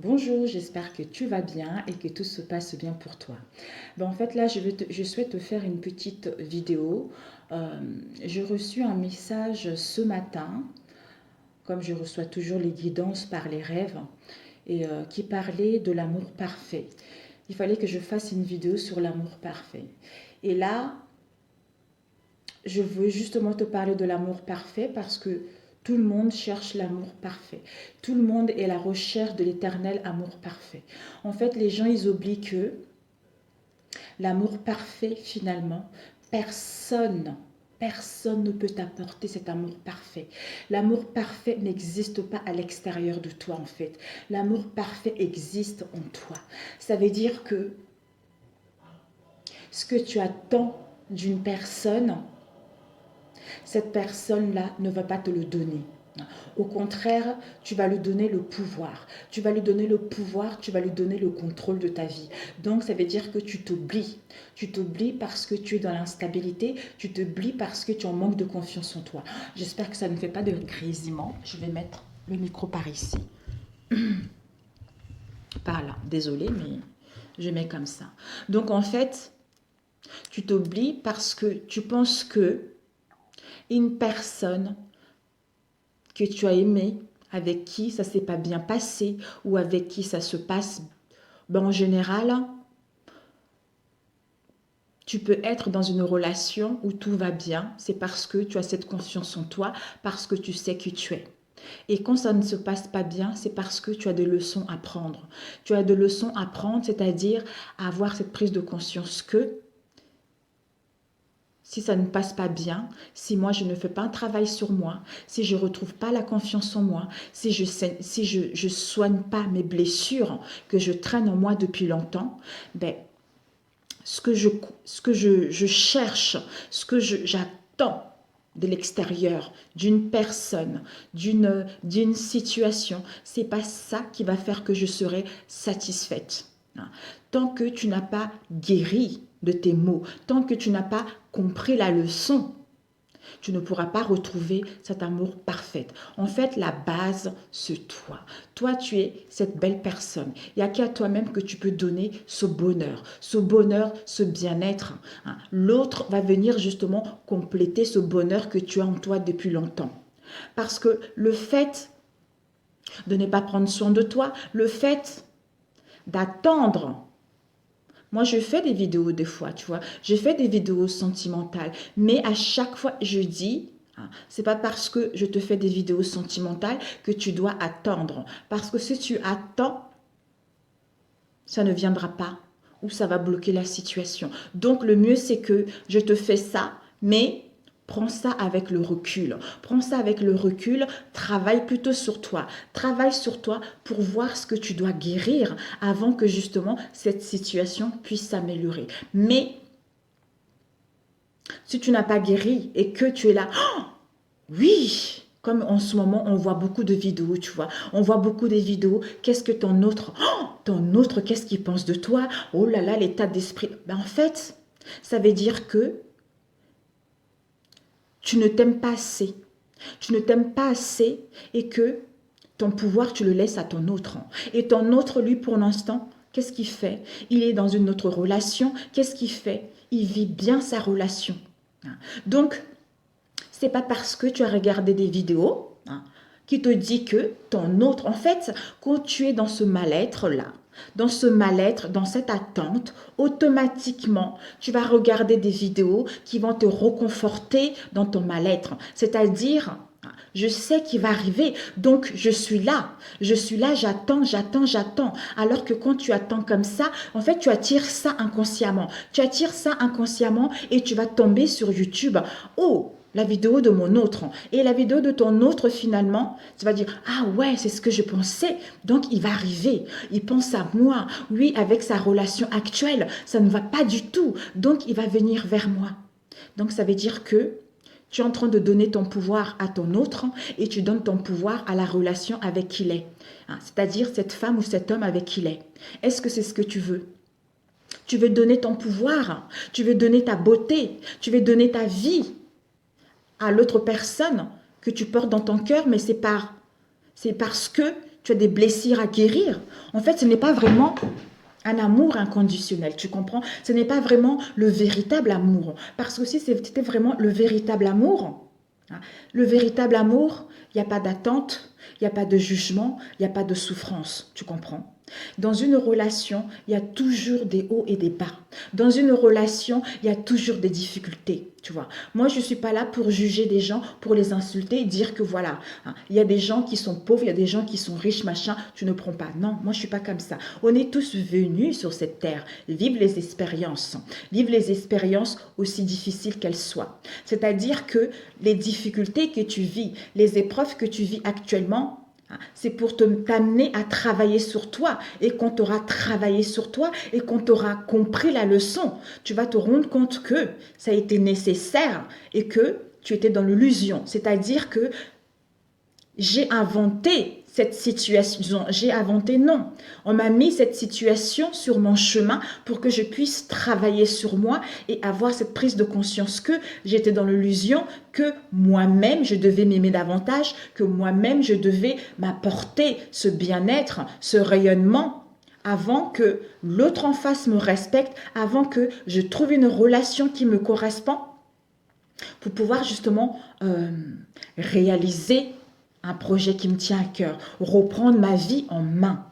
Bonjour, j'espère que tu vas bien et que tout se passe bien pour toi. En fait, là, je souhaite te faire une petite vidéo. J'ai reçu un message ce matin, comme je reçois toujours les guidances par les rêves, qui parlait de l'amour parfait. Il fallait que je fasse une vidéo sur l'amour parfait. Et là, je veux justement te parler de l'amour parfait parce que tout le monde cherche l'amour parfait. Tout le monde est à la recherche de l'éternel amour parfait. En fait, les gens, ils oublient que l'amour parfait, finalement, personne ne peut t'apporter cet amour parfait. L'amour parfait n'existe pas à l'extérieur de toi, en fait. L'amour parfait existe en toi. Ça veut dire que ce que tu attends d'une personne, cette personne-là ne va pas te le donner. Au contraire, tu vas lui donner le pouvoir. Tu vas lui donner le pouvoir, tu vas lui donner le contrôle de ta vie. Donc, ça veut dire que tu t'oublies. Tu t'oublies parce que tu es dans l'instabilité. Tu t'oublies parce que tu en manques de confiance en toi. J'espère que ça ne fait pas de grésillement. Je vais mettre le micro par ici. Par là. Désolée, mais je mets comme ça. Donc, en fait, tu t'oublies parce que tu penses que une personne que tu as aimé, avec qui ça s'est pas bien passé ou avec qui ça se passe, en général, tu peux être dans une relation où tout va bien, c'est parce que tu as cette confiance en toi, parce que tu sais qui tu es. Et quand ça ne se passe pas bien, c'est parce que tu as des leçons à prendre. Tu as des leçons à prendre, c'est-à-dire avoir cette prise de conscience que si ça ne passe pas bien, si moi je ne fais pas un travail sur moi, si je ne retrouve pas la confiance en moi, si je soigne pas mes blessures que je traîne en moi depuis longtemps, ben, ce que je cherche, j'attends de l'extérieur, d'une personne, d'une situation, c'est pas ça qui va faire que je serai satisfaite. Tant que tu n'as pas guéri de tes maux, tant que tu n'as pas compris la leçon, tu ne pourras pas retrouver cet amour parfait. En fait, la base, c'est toi. Toi, tu es cette belle personne. Il n'y a qu'à toi-même que tu peux donner ce bonheur, ce bien-être. L'autre va venir justement compléter ce bonheur que tu as en toi depuis longtemps. Parce que le fait de ne pas prendre soin de toi, le fait d'attendre. Moi, je fais des vidéos des fois, tu vois. Je fais des vidéos sentimentales. Mais à chaque fois, je dis, c'est pas parce que je te fais des vidéos sentimentales que tu dois attendre. Parce que si tu attends, ça ne viendra pas ou ça va bloquer la situation. Donc, le mieux, c'est que je te fais ça, mais prends ça avec le recul. Prends ça avec le recul. Travaille plutôt sur toi. Travaille sur toi pour voir ce que tu dois guérir avant que justement cette situation puisse s'améliorer. Mais si tu n'as pas guéri et que tu es là, oh, oui, comme en ce moment, on voit beaucoup de vidéos, tu vois. On voit beaucoup de vidéos. Qu'est-ce que ton autre, qu'est-ce qu'il pense de toi? Oh là là, l'état d'esprit. En fait, ça veut dire que tu ne t'aimes pas assez. Tu ne t'aimes pas assez et que ton pouvoir, tu le laisses à ton autre. Et ton autre, lui, pour l'instant, qu'est-ce qu'il fait? Il est dans une autre relation. Qu'est-ce qu'il fait? Il vit bien sa relation. Donc, c'est pas parce que tu as regardé des vidéos qui te dit que ton autre, en fait, quand tu es dans ce mal-être-là, dans ce mal-être, dans cette attente, automatiquement, tu vas regarder des vidéos qui vont te reconforter dans ton mal-être. C'est-à-dire, je sais qu'il va arriver, donc je suis là. Je suis là, j'attends, j'attends, j'attends. Alors que quand tu attends comme ça, en fait, tu attires ça inconsciemment. Tu attires ça inconsciemment et tu vas tomber sur YouTube. Oh, la vidéo de mon autre. Et la vidéo de ton autre, finalement, tu vas dire, ah ouais, c'est ce que je pensais. Donc, il va arriver. Il pense à moi. Oui, avec sa relation actuelle, ça ne va pas du tout. Donc, il va venir vers moi. Donc, ça veut dire que tu es en train de donner ton pouvoir à ton autre et tu donnes ton pouvoir à la relation avec qui il est. C'est-à-dire cette femme ou cet homme avec qui il est. Est-ce que c'est ce que tu veux? Tu veux donner ton pouvoir, tu veux donner ta beauté, tu veux donner ta vie à l'autre personne que tu portes dans ton cœur, mais c'est parce que tu as des blessures à guérir. En fait, ce n'est pas vraiment un amour inconditionnel, tu comprends? Ce n'est pas vraiment le véritable amour. Parce que si c'était vraiment le véritable amour, hein, le véritable amour, il n'y a pas d'attente, il n'y a pas de jugement, il n'y a pas de souffrance, tu comprends? Dans une relation, il y a toujours des hauts et des bas. Dans une relation, il y a toujours des difficultés, tu vois. Moi, je ne suis pas là pour juger des gens, pour les insulter et dire que voilà, hein, il y a des gens qui sont pauvres, il y a des gens qui sont riches, machin, tu ne prends pas. Non, moi, je ne suis pas comme ça. On est tous venus sur cette terre vivre les expériences aussi difficiles qu'elles soient. C'est-à-dire que les difficultés que tu vis, les épreuves que tu vis actuellement, c'est pour t'amener à travailler sur toi. Et quand tu auras travaillé sur toi et quand tu auras compris la leçon, tu vas te rendre compte que ça a été nécessaire et que tu étais dans l'illusion. C'est-à-dire que j'ai inventé cette situation, non. On m'a mis cette situation sur mon chemin pour que je puisse travailler sur moi et avoir cette prise de conscience que j'étais dans l'illusion, que moi-même je devais m'aimer davantage, que moi-même je devais m'apporter ce bien-être, ce rayonnement avant que l'autre en face me respecte, avant que je trouve une relation qui me correspond pour pouvoir justement réaliser un projet qui me tient à cœur, reprendre ma vie en main.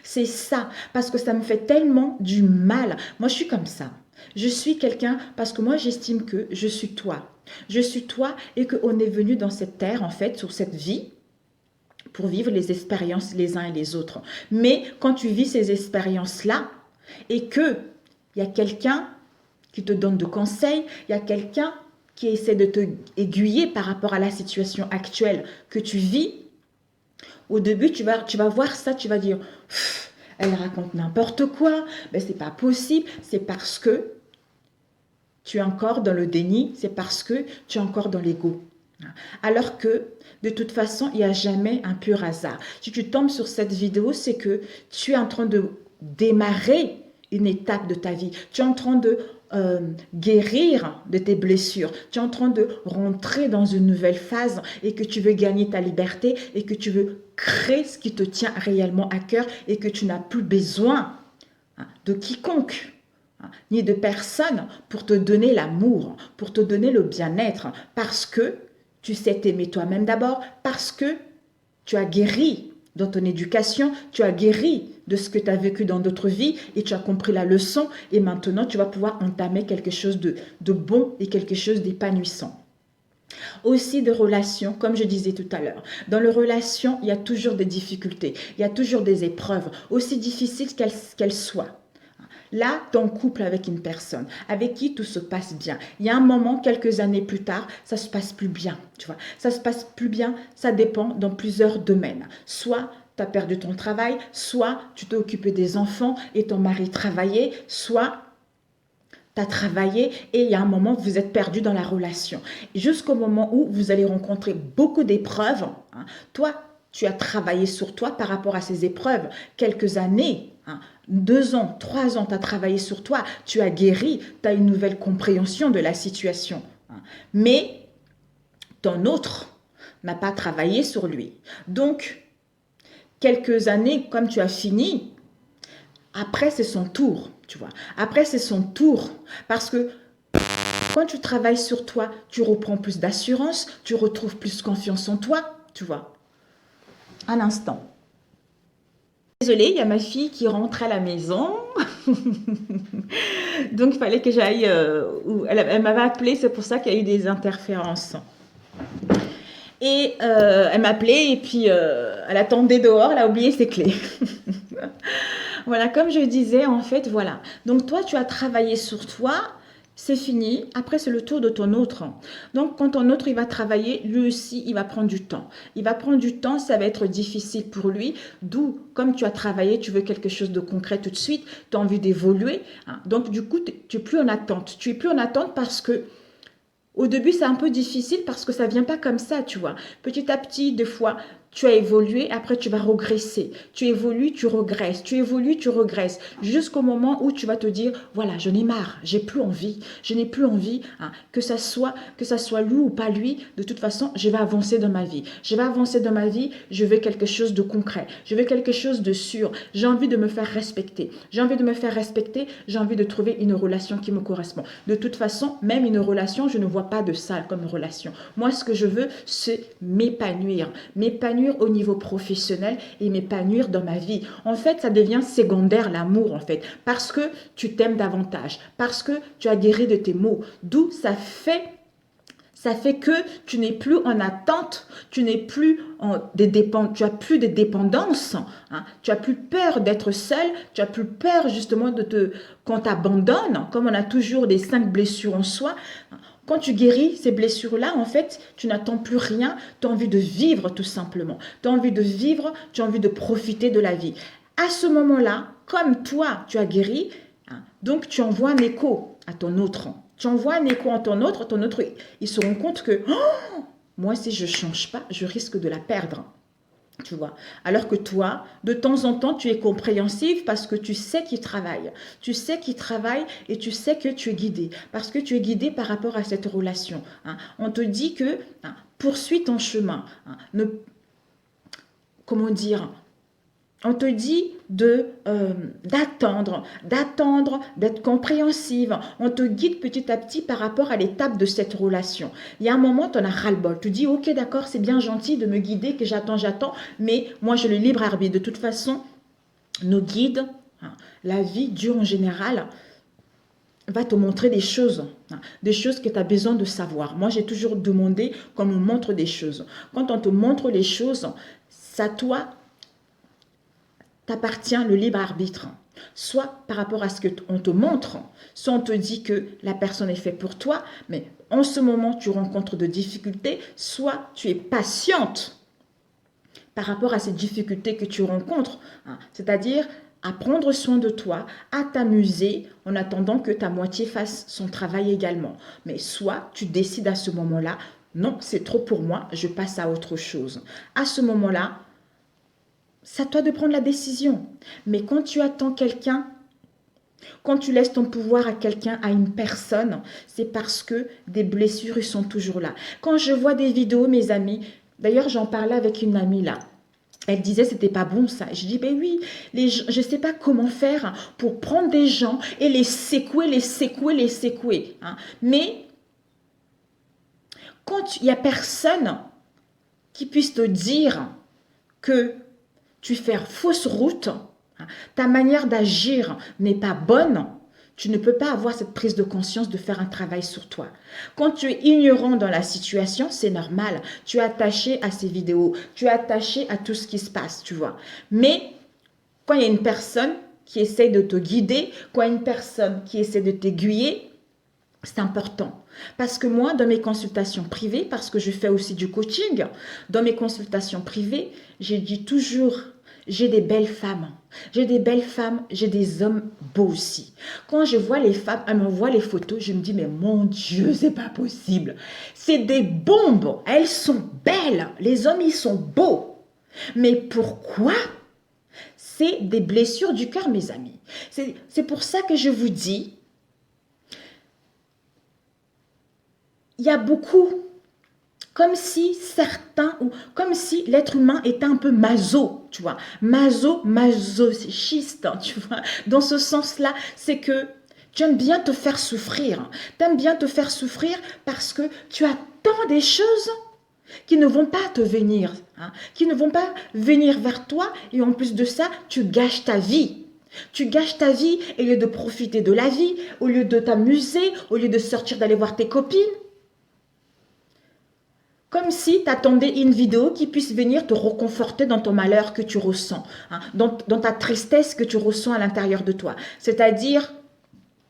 C'est ça, parce que ça me fait tellement du mal. Moi, je suis comme ça. Je suis quelqu'un, parce que moi, j'estime que je suis toi. Je suis toi et qu'on est venu dans cette terre, en fait, sur cette vie, pour vivre les expériences les uns et les autres. Mais quand tu vis ces expériences-là et qu'il y a quelqu'un qui te donne de conseils, il y a quelqu'un qui essaie de te aiguiller par rapport à la situation actuelle que tu vis, au début, tu vas voir ça, tu vas dire, elle raconte n'importe quoi, mais c'est pas possible, c'est parce que tu es encore dans le déni, c'est parce que tu es encore dans l'ego. Alors que, de toute façon, il n'y a jamais un pur hasard. Si tu tombes sur cette vidéo, c'est que tu es en train de démarrer une étape de ta vie. Tu es en train de guérir de tes blessures. Tu es en train de rentrer dans une nouvelle phase et que tu veux gagner ta liberté et que tu veux créer ce qui te tient réellement à cœur et que tu n'as plus besoin de quiconque ni de personne pour te donner l'amour, pour te donner le bien-être, parce que tu sais t'aimer toi-même d'abord, parce que tu as guéri dans ton éducation, tu as guéri de ce que tu as vécu dans d'autres vies et tu as compris la leçon et maintenant tu vas pouvoir entamer quelque chose de bon et quelque chose d'épanouissant. Aussi de relations, comme je disais tout à l'heure. Dans les relations, il y a toujours des difficultés, il y a toujours des épreuves, aussi difficiles qu'elles soient. Là, tu es en couple avec une personne avec qui tout se passe bien. Il y a un moment, quelques années plus tard, ça se passe plus bien, tu vois. Ça se passe plus bien, ça dépend dans plusieurs domaines. Soit tu as perdu ton travail, soit tu t'es occupé des enfants et ton mari travaillait, soit tu as travaillé et il y a un moment où vous êtes perdu dans la relation. Jusqu'au moment où vous allez rencontrer beaucoup d'épreuves. Toi, tu as travaillé sur toi par rapport à ces épreuves. Quelques années, 2 ans, 3 ans, tu as travaillé sur toi, tu as guéri, tu as une nouvelle compréhension de la situation. Mais ton autre n'a pas travaillé sur lui. Donc, quelques années, comme tu as fini, après c'est son tour, tu vois. Après c'est son tour, parce que quand tu travailles sur toi, tu reprends plus d'assurance, tu retrouves plus confiance en toi, tu vois. Un instant. Désolée, il y a ma fille qui rentre à la maison. Donc, il fallait que j'aille... elle m'avait appelé, c'est pour ça qu'il y a eu des interférences. Et elle m'appelait et puis elle attendait dehors, elle a oublié ses clés. Voilà, comme je disais, en fait, voilà. Donc, toi, tu as travaillé sur toi. C'est fini. Après, c'est le tour de ton autre. Donc, quand ton autre, il va travailler, lui aussi, il va prendre du temps. Il va prendre du temps, ça va être difficile pour lui. D'où, comme tu as travaillé, tu veux quelque chose de concret tout de suite, tu as envie d'évoluer. Donc, du coup, tu n'es plus en attente. Tu es plus en attente parce que au début, c'est un peu difficile parce que ça ne vient pas comme ça, tu vois. Petit à petit, des fois, tu as évolué, après tu vas regresser. Tu évolues, tu regresses. Tu évolues, tu regresses. Jusqu'au moment où tu vas te dire, voilà, j'en ai marre, j'ai plus envie. Je n'ai plus envie, hein, que ça soit lui ou pas lui. De toute façon, je vais avancer dans ma vie. Je vais avancer dans ma vie, je veux quelque chose de concret. Je veux quelque chose de sûr. J'ai envie de me faire respecter. J'ai envie de me faire respecter. J'ai envie de trouver une relation qui me correspond. De toute façon, même une relation, je ne vois pas de ça comme relation. Moi, ce que je veux, c'est m'épanouir. M'épanouir au niveau professionnel et m'épanouir dans ma vie. En fait, ça devient secondaire l'amour, en fait, parce que tu t'aimes davantage, parce que tu as guéri de tes maux. D'où ça fait que tu n'es plus en attente, tu n'es plus tu as plus de dépendance, hein, tu as plus peur d'être seul, tu as plus peur justement qu'on t'abandonne, comme on a toujours les 5 blessures en soi. Quand tu guéris ces blessures-là, en fait, tu n'attends plus rien, tu as envie de vivre tout simplement. Tu as envie de vivre, tu as envie de profiter de la vie. À ce moment-là, comme toi, tu as guéri, hein, donc tu envoies un écho à ton autre. Tu envoies un écho à ton autre, il se rend compte que oh, moi, si je ne change pas, je risque de la perdre. Tu vois. Alors que toi, de temps en temps, tu es compréhensive parce que tu sais qu'il travaille. Tu sais qu'il travaille et tu sais que tu es guidé. Parce que tu es guidé par rapport à cette relation. Hein. On te dit que poursuis ton chemin. Hein. Comment dire? On te dit d'attendre, d'être compréhensive. On te guide petit à petit par rapport à l'étape de cette relation. Il y a un moment, tu en as ras-le-bol. Tu dis, ok, d'accord, c'est bien gentil de me guider, que j'attends, mais moi, j'ai le libre arbitre. De toute façon, nos guides, la vie dure en général, va te montrer des choses que tu as besoin de savoir. Moi, j'ai toujours demandé qu'on me montre des choses. Quand on te montre les choses, ça, toi, t'appartient le libre arbitre. Soit par rapport à ce qu'on te montre, soit on te dit que la personne est faite pour toi, mais en ce moment tu rencontres de difficultés, soit tu es patiente par rapport à ces difficultés que tu rencontres, hein. C'est-à-dire à prendre soin de toi, à t'amuser en attendant que ta moitié fasse son travail également. Mais soit tu décides à ce moment-là, non, c'est trop pour moi, je passe à autre chose. À ce moment-là, c'est à toi de prendre la décision. Mais quand tu attends quelqu'un, quand tu laisses ton pouvoir à quelqu'un, à une personne, c'est parce que des blessures sont toujours là. Quand je vois des vidéos, mes amis, d'ailleurs j'en parlais avec une amie là, elle disait c'était pas bon ça. Je dis ben oui, je sais pas comment faire pour prendre des gens et les secouer. Hein. Mais quand il y a personne qui puisse te dire que tu fais fausse route, ta manière d'agir n'est pas bonne, tu ne peux pas avoir cette prise de conscience de faire un travail sur toi. Quand tu es ignorant dans la situation, c'est normal. Tu es attaché à ces vidéos, tu es attaché à tout ce qui se passe, tu vois. Mais quand il y a une personne qui essaie de te guider, quand il y a une personne qui essaie de t'aiguiller, c'est important. Parce que moi, dans mes consultations privées, parce que je fais aussi du coaching, dans mes consultations privées, j'ai dit toujours, j'ai des belles femmes. J'ai des belles femmes, j'ai des hommes beaux aussi. Quand je vois les femmes, elles m'envoient les photos, je me dis, mais mon Dieu, c'est pas possible. C'est des bombes. Elles sont belles. Les hommes, ils sont beaux. Mais pourquoi? C'est des blessures du cœur, mes amis. C'est pour ça que je vous dis, il y a beaucoup, comme si l'être humain était un peu maso, tu vois, masochiste, tu vois, dans ce sens-là, c'est que tu aimes bien te faire souffrir, parce que tu attends des choses qui ne vont pas te venir, hein, qui ne vont pas venir vers toi, et en plus de ça, tu gâches ta vie. Tu gâches ta vie au lieu de profiter de la vie, au lieu de t'amuser, au lieu de sortir, d'aller voir tes copines. Comme si tu attendais une vidéo qui puisse venir te reconforter dans ton malheur que tu ressens, hein, dans ta tristesse que tu ressens à l'intérieur de toi. C'est-à-dire,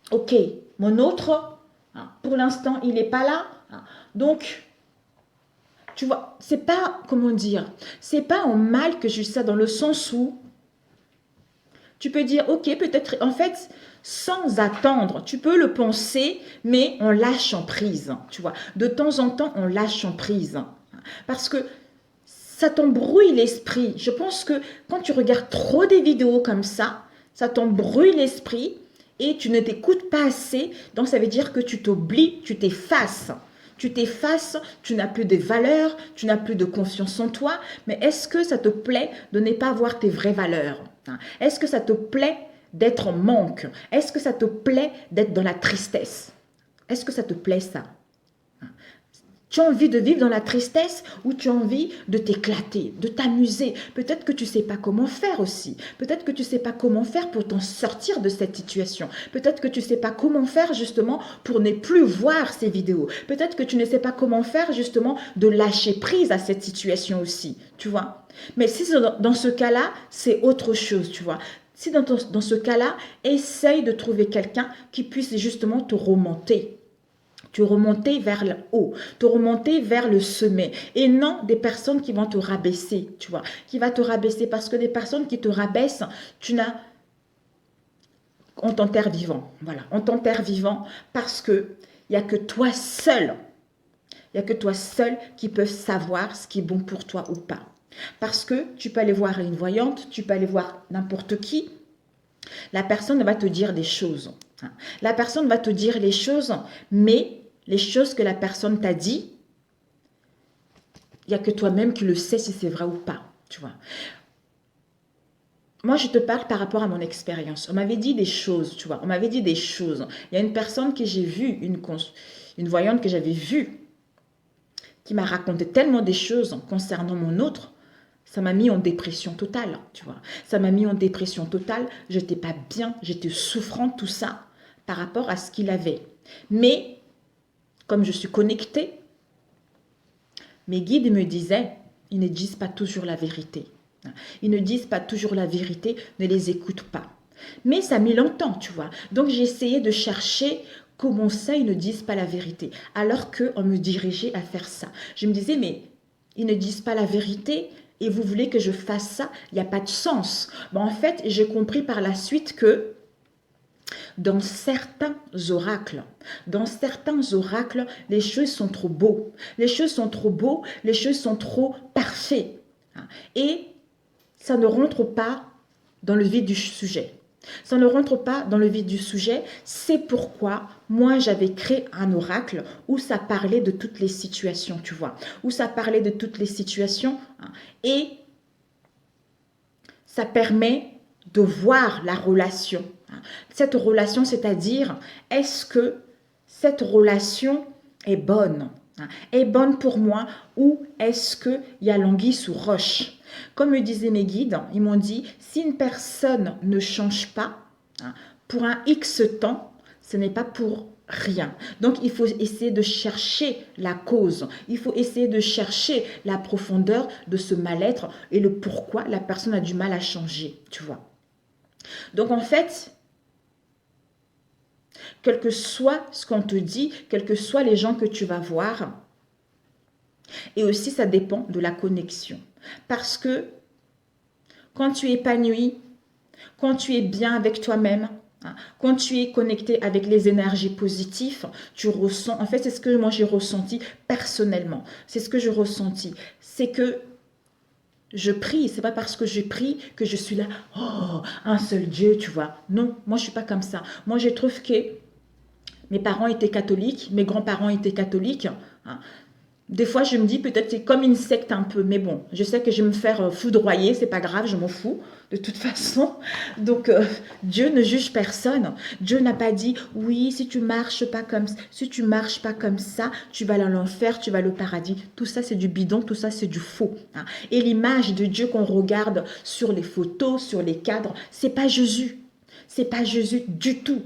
ok, mon autre, hein, pour l'instant, il n'est pas là. Hein, donc, tu vois, c'est pas, comment dire, c'est pas en mal que je dis ça, dans le sens où tu peux dire, ok, peut-être, en fait, sans attendre, tu peux le penser, mais on lâche en prise, tu vois. De temps en temps, on lâche en prise. Parce que ça t'embrouille l'esprit. Je pense que quand tu regardes trop des vidéos comme ça t'embrouille l'esprit et tu ne t'écoutes pas assez. Donc, ça veut dire que tu t'oublies, tu t'effaces. Tu t'effaces, tu n'as plus de valeurs, tu n'as plus de confiance en toi. Mais est-ce que ça te plaît de ne pas avoir tes vraies valeurs? Est-ce que ça te plaît d'être en manque? Est-ce que ça te plaît d'être dans la tristesse? Est-ce que ça te plaît ça? Tu as envie de vivre dans la tristesse ou tu as envie de t'éclater, de t'amuser? Peut-être que tu ne sais pas comment faire aussi. Peut-être que tu ne sais pas comment faire pour t'en sortir de cette situation. Peut-être que tu ne sais pas comment faire justement pour ne plus voir ces vidéos. Peut-être que tu ne sais pas comment faire justement de lâcher prise à cette situation aussi, tu vois. Mais si dans ce cas-là, c'est autre chose, tu vois. Si dans ce cas-là, essaye de trouver quelqu'un qui puisse justement te remonter. Te remonter vers le haut, te remonter vers le sommet et non des personnes qui vont te rabaisser, tu vois, qui va te rabaisser parce que des personnes qui te rabaissent, on t'enterre vivant, voilà, on t'enterre vivant parce que il n'y a que toi seul, il n'y a que toi seul qui peux savoir ce qui est bon pour toi ou pas. Parce que tu peux aller voir une voyante, tu peux aller voir n'importe qui, la personne va te dire des choses. La personne va te dire les choses, mais les choses que la personne t'a dit, il n'y a que toi-même qui le sais si c'est vrai ou pas, tu vois. Moi, je te parle par rapport à mon expérience. On m'avait dit des choses, tu vois. On m'avait dit des choses. Il y a une personne que j'ai vue, une voyante que j'avais vue, qui m'a raconté tellement des choses concernant mon autre, ça m'a mis en dépression totale, tu vois. Ça m'a mis en dépression totale. J'étais pas bien, j'étais souffrante, tout ça, par rapport à ce qu'il avait. Mais comme je suis connectée, mes guides me disaient, ils ne disent pas toujours la vérité. Ils ne disent pas toujours la vérité, ne les écoute pas. Mais ça a mis longtemps, tu vois. Donc j'ai essayé de chercher comment ça, ils ne disent pas la vérité, alors qu'on me dirigeait à faire ça. Je me disais, mais ils ne disent pas la vérité et vous voulez que je fasse ça? Il n'y a pas de sens. Bon, en fait, j'ai compris par la suite que dans certains oracles, les choses sont trop beaux. Les choses sont trop beaux, les choses sont trop parfaites. Et ça ne rentre pas dans le vif du sujet. Ça ne rentre pas dans le vif du sujet. C'est pourquoi moi j'avais créé un oracle où ça parlait de toutes les situations, tu vois. Où ça parlait de toutes les situations. Et ça permet de voir la relation. Cette relation, c'est-à-dire, est-ce que cette relation est bonne? Est bonne pour moi ou est-ce qu'il y a l'anguille sous roche? Comme me disaient mes guides, ils m'ont dit, si une personne ne change pas, pour un X temps, ce n'est pas pour rien. Donc, il faut essayer de chercher la cause. Il faut essayer de chercher la profondeur de ce mal-être et le pourquoi la personne a du mal à changer, tu vois. Donc, en fait, quel que soit ce qu'on te dit, quels que soient les gens que tu vas voir, et aussi ça dépend de la connexion. Parce que quand tu es épanoui, quand tu es bien avec toi-même, quand tu es connecté avec les énergies positives, tu ressens, en fait c'est ce que moi j'ai ressenti personnellement, c'est ce que je ressentis, c'est que je prie, c'est pas parce que je prie que je suis là, oh, un seul Dieu, tu vois. Non, moi je suis pas comme ça. Moi je trouve que mes parents étaient catholiques, mes grands-parents étaient catholiques. Des fois, je me dis peut-être c'est comme une secte un peu, mais bon, je sais que je vais me faire foudroyer, c'est pas grave, je m'en fous de toute façon. Donc Dieu ne juge personne. Dieu n'a pas dit oui, si tu marches pas comme ça, tu vas aller à l'enfer, tu vas aller au paradis. Tout ça c'est du bidon, tout ça c'est du faux. Et l'image de Dieu qu'on regarde sur les photos, sur les cadres, c'est pas Jésus. C'est pas Jésus du tout.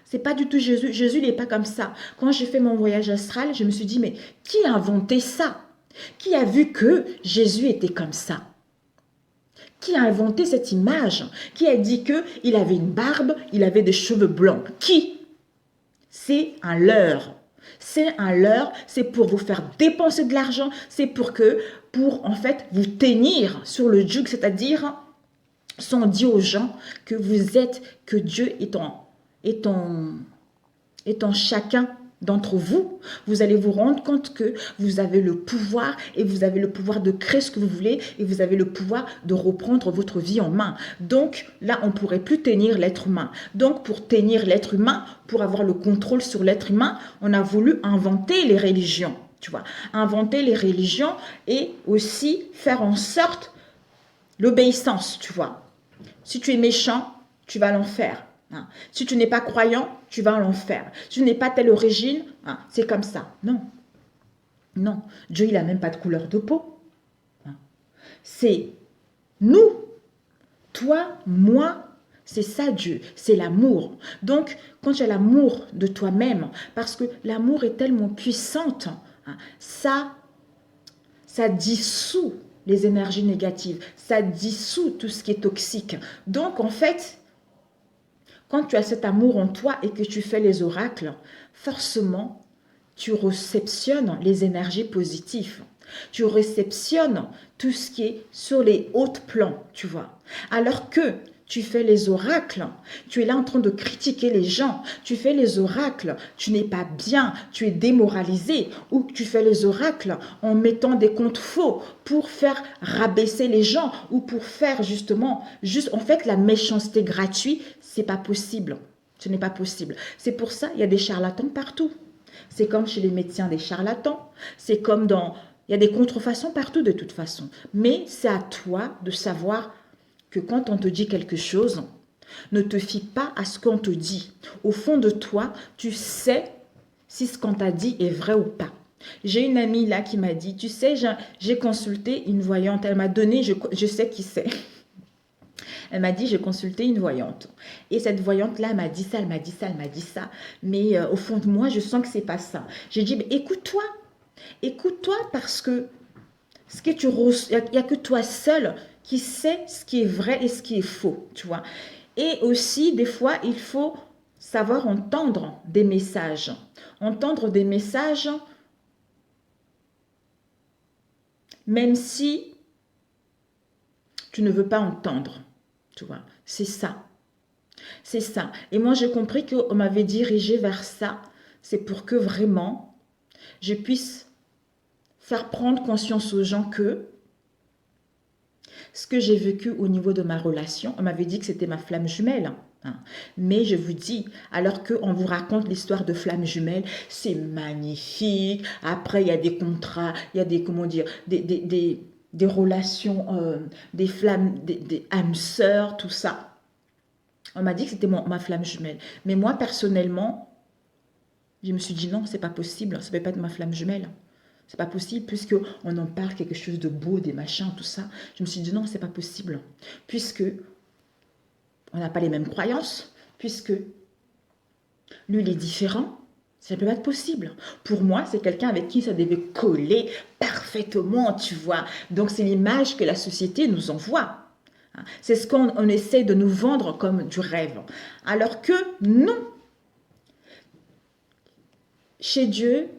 C'est pas du tout Jésus. Jésus, il n'est pas comme ça. Quand j'ai fait mon voyage astral, je me suis dit, mais qui a inventé ça? Qui a vu que Jésus était comme ça? Qui a inventé cette image? Qui a dit qu'il avait une barbe, il avait des cheveux blancs? Qui? C'est un leurre. C'est un leurre, c'est pour vous faire dépenser de l'argent, c'est pour en fait vous tenir sur le joug, c'est-à-dire sans dire aux gens que vous êtes, que Dieu est en chacun d'entre vous, vous allez vous rendre compte que vous avez le pouvoir et vous avez le pouvoir de créer ce que vous voulez et vous avez le pouvoir de reprendre votre vie en main. Donc là, on ne pourrait plus tenir l'être humain. Donc pour tenir l'être humain, pour avoir le contrôle sur l'être humain, on a voulu inventer les religions, tu vois. Inventer les religions et aussi faire en sorte l'obéissance, tu vois. Si tu es méchant, tu vas à l'enfer. Hein. Si tu n'es pas croyant, tu vas à l'enfer. Si tu n'es pas telle origine, hein, c'est comme ça. Non. Non. Dieu, il n'a même pas de couleur de peau. Hein. C'est nous. Toi, moi, c'est ça Dieu. C'est l'amour. Donc, quand tu as l'amour de toi-même, parce que l'amour est tellement puissante, hein, ça dissout les énergies négatives, ça dissout tout ce qui est toxique. Donc, en fait, quand tu as cet amour en toi et que tu fais les oracles, forcément, tu réceptionnes les énergies positives. Tu réceptionnes tout ce qui est sur les hauts plans, tu vois. Alors que tu fais les oracles, tu es là en train de critiquer les gens, tu fais les oracles, tu n'es pas bien, tu es démoralisé, ou tu fais les oracles en mettant des comptes faux pour faire rabaisser les gens, ou pour faire justement, en fait la méchanceté gratuite, c'est pas possible, ce n'est pas possible. C'est pour ça, il y a des charlatans partout. C'est comme chez les médecins des charlatans, c'est comme il y a des contrefaçons partout de toute façon. Mais c'est à toi de savoir que quand on te dit quelque chose, ne te fie pas à ce qu'on te dit. Au fond de toi, tu sais si ce qu'on t'a dit est vrai ou pas. J'ai une amie là qui m'a dit, tu sais, j'ai consulté une voyante, elle m'a donné, je sais qui c'est. Elle m'a dit, j'ai consulté une voyante. Et cette voyante-là, elle m'a dit ça, elle m'a dit ça, elle m'a dit ça. Mais au fond de moi, je sens que c'est pas ça. J'ai dit, écoute-toi. Écoute-toi parce que il n'y a que toi seul qui sais ce qui est vrai et ce qui est faux, tu vois. Et aussi, des fois, il faut savoir entendre des messages. Entendre des messages, même si tu ne veux pas entendre, tu vois. C'est ça. C'est ça. Et moi, j'ai compris qu'on m'avait dirigé vers ça. C'est pour que vraiment, je puisse faire prendre conscience aux gens que ce que j'ai vécu au niveau de ma relation, on m'avait dit que c'était ma flamme jumelle. Hein. Mais je vous dis, alors qu'on vous raconte l'histoire de flamme jumelle, c'est magnifique. Après, il y a des contrats, il y a des, comment dire, des relations, des flammes, des âmes sœurs, tout ça. On m'a dit que c'était ma flamme jumelle. Mais moi, personnellement, je me suis dit non, c'est pas possible. Ça ne peut pas être ma flamme jumelle. C'est pas possible puisque on en parle quelque chose de beau, des machins, tout ça. Je me suis dit non, c'est pas possible. Puisque on n'a pas les mêmes croyances, puisque lui, il est différent. Ça ne peut pas être possible. Pour moi, c'est quelqu'un avec qui ça devait coller parfaitement, tu vois. Donc, c'est l'image que la société nous envoie. C'est ce qu'on essaie de nous vendre comme du rêve. Alors que non. Chez Dieu,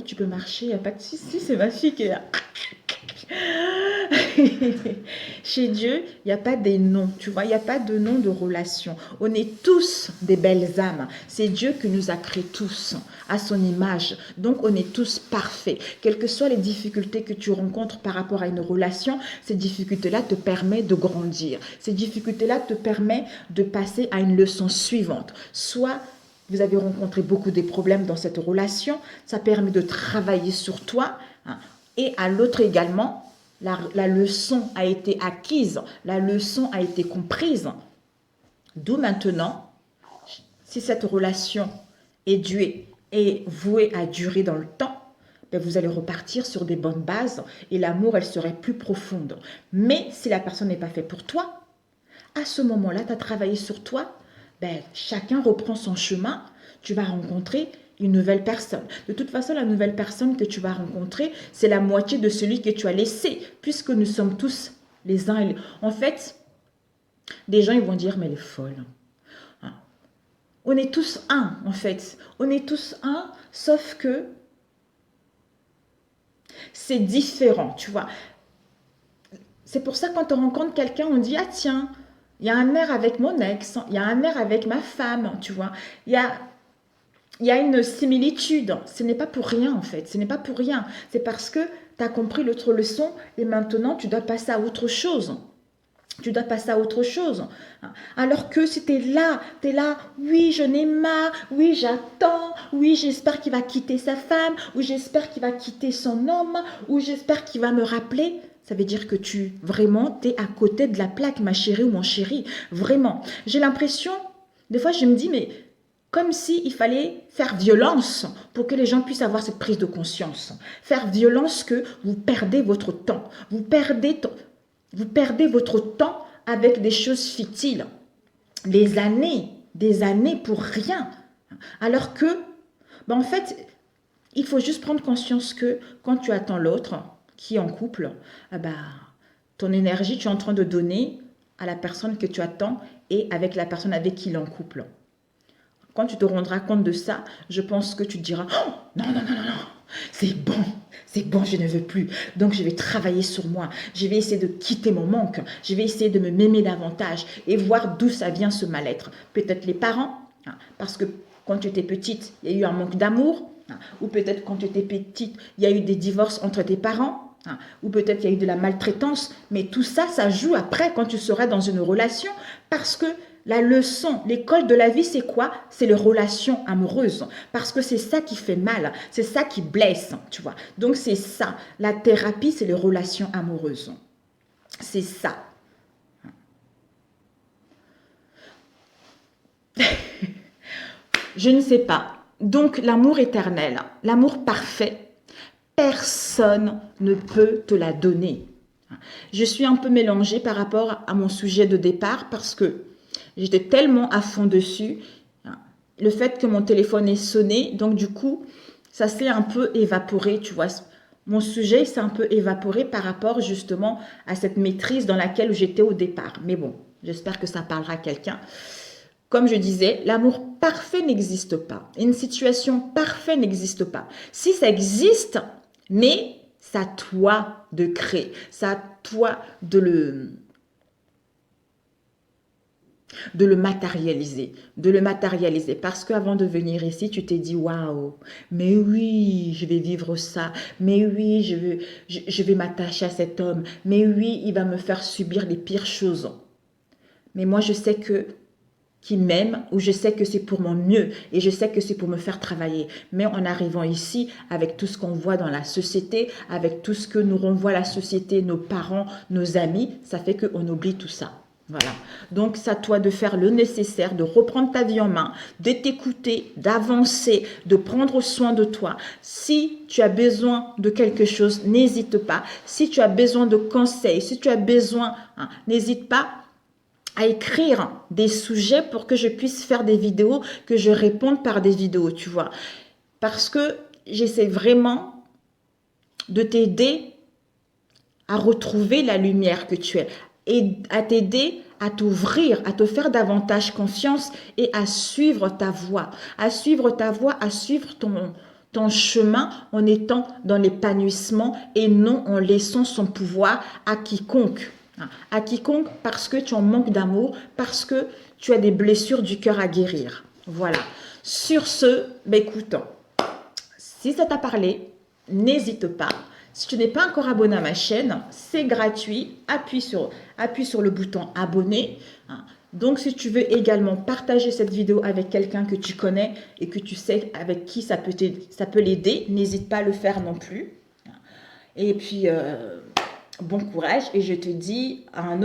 tu peux marcher, il n'y a pas de souci, c'est ma fille qui est là. Chez Dieu, il n'y a pas des noms, tu vois, il n'y a pas de nom de relation. On est tous des belles âmes. C'est Dieu qui nous a créés tous à son image. Donc, on est tous parfaits. Quelles que soient les difficultés que tu rencontres par rapport à une relation, ces difficultés-là te permettent de grandir. Ces difficultés-là te permettent de passer à une leçon suivante. Soit vous avez rencontré beaucoup de problèmes dans cette relation, ça permet de travailler sur toi, hein, et à l'autre également, la leçon a été acquise, la leçon a été comprise. D'où maintenant, si cette relation est vouée à durer dans le temps, ben vous allez repartir sur des bonnes bases et l'amour, elle serait plus profonde. Mais si la personne n'est pas faite pour toi, à ce moment-là, tu as travaillé sur toi, ben, chacun reprend son chemin, tu vas rencontrer une nouvelle personne. De toute façon, la nouvelle personne que tu vas rencontrer, c'est la moitié de celui que tu as laissé, puisque nous sommes tous les uns et les... En fait, des gens ils vont dire, mais elle est folle. Hein. On est tous un, en fait. On est tous un, sauf que c'est différent, tu vois. C'est pour ça que quand on rencontre quelqu'un, on dit, ah tiens, il y a un air avec mon ex, il y a un air avec ma femme, tu vois. Il y a il y a une similitude. Ce n'est pas pour rien en fait. Ce n'est pas pour rien. C'est parce que tu as compris l'autre leçon et maintenant tu dois passer à autre chose. Tu dois passer à autre chose. Alors que si tu es là, oui, je n'ai marre, oui, j'attends, oui, j'espère qu'il va quitter sa femme, ou j'espère qu'il va quitter son homme, ou j'espère qu'il va me rappeler. Ça veut dire que vraiment, tu es à côté de la plaque, ma chérie ou mon chéri. Vraiment. J'ai l'impression, des fois, je me dis, mais comme s'il fallait faire violence pour que les gens puissent avoir cette prise de conscience. Faire violence que vous perdez votre temps. Vous perdez votre temps avec des choses futiles. Des années pour rien. Alors que, en fait, il faut juste prendre conscience que quand tu attends l'autre qui est en couple, ton énergie, tu es en train de donner à la personne que tu attends et avec la personne avec qui il est en couple. Quand tu te rendras compte de ça, je pense que tu te diras « Oh, non, non, non, non, non, c'est bon, je ne veux plus. Donc, je vais travailler sur moi. Je vais essayer de quitter mon manque. Je vais essayer de me m'aimer davantage et voir d'où ça vient ce mal-être. Peut-être les parents, parce que quand tu étais petite, il y a eu un manque d'amour. Ou peut-être quand tu étais petite, il y a eu des divorces entre tes parents. Ou peut-être il y a eu de la maltraitance. Mais tout ça, ça joue après quand tu seras dans une relation parce que la leçon, l'école de la vie, c'est quoi? C'est les relations amoureuses. Parce que c'est ça qui fait mal, c'est ça qui blesse, tu vois. Donc c'est ça. La thérapie, c'est les relations amoureuses. C'est ça. Je ne sais pas. Donc l'amour éternel, l'amour parfait, personne ne peut te la donner. Je suis un peu mélangée par rapport à mon sujet de départ parce que j'étais tellement à fond dessus. Le fait que mon téléphone ait sonné, donc du coup, ça s'est un peu évaporé, tu vois. Mon sujet s'est un peu évaporé par rapport justement à cette maîtrise dans laquelle j'étais au départ. Mais bon, j'espère que ça parlera à quelqu'un. Comme je disais, l'amour parfait n'existe pas. Une situation parfaite n'existe pas. Si ça existe, mais c'est à toi de créer. C'est à toi de le matérialiser, parce qu'avant de venir ici, tu t'es dit waouh, mais oui, je vais vivre ça, mais oui, je vais m'attacher à cet homme, mais oui, il va me faire subir les pires choses. Mais moi, je sais qu'il m'aime ou je sais que c'est pour mon mieux et je sais que c'est pour me faire travailler. Mais en arrivant ici, avec tout ce qu'on voit dans la société, avec tout ce que nous renvoie la société, nos parents, nos amis, ça fait qu'on oublie tout ça. Voilà. Donc, c'est à toi de faire le nécessaire, de reprendre ta vie en main, de t'écouter, d'avancer, de prendre soin de toi. Si tu as besoin de quelque chose, n'hésite pas. Si tu as besoin de conseils, si tu as besoin, n'hésite pas à écrire des sujets pour que je puisse faire des vidéos, que je réponde par des vidéos, tu vois. Parce que j'essaie vraiment de t'aider à retrouver la lumière que tu es et à t'aider à t'ouvrir, à te faire davantage confiance et à suivre ta voie, à suivre ton chemin en étant dans l'épanouissement et non en laissant son pouvoir à quiconque. À quiconque parce que tu en manques d'amour, parce que tu as des blessures du cœur à guérir. Voilà. Sur ce, écoute, si ça t'a parlé, n'hésite pas. Si tu n'es pas encore abonné à ma chaîne, c'est gratuit. Appuie sur le bouton abonner. Donc, si tu veux également partager cette vidéo avec quelqu'un que tu connais et que tu sais avec qui ça peut l'aider, n'hésite pas à le faire non plus. Et puis, bon courage et je te dis un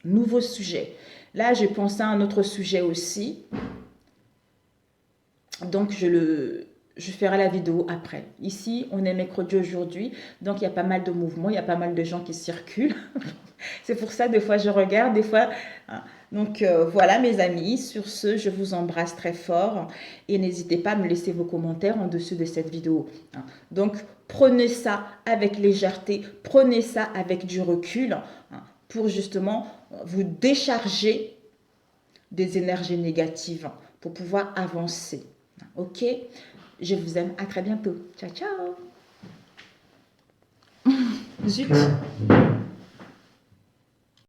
nouveau sujet. Là, j'ai pensé à un autre sujet aussi. Donc, je ferai la vidéo après. Ici, on est mercredi aujourd'hui, donc il y a pas mal de mouvements, il y a pas mal de gens qui circulent. C'est pour ça, des fois, je regarde, des fois... Donc, voilà, mes amis. Sur ce, je vous embrasse très fort. Et n'hésitez pas à me laisser vos commentaires en dessous de cette vidéo. Donc, prenez ça avec légèreté. Prenez ça avec du recul pour justement vous décharger des énergies négatives pour pouvoir avancer. Ok? Je vous aime. À très bientôt. Ciao, ciao. Zut.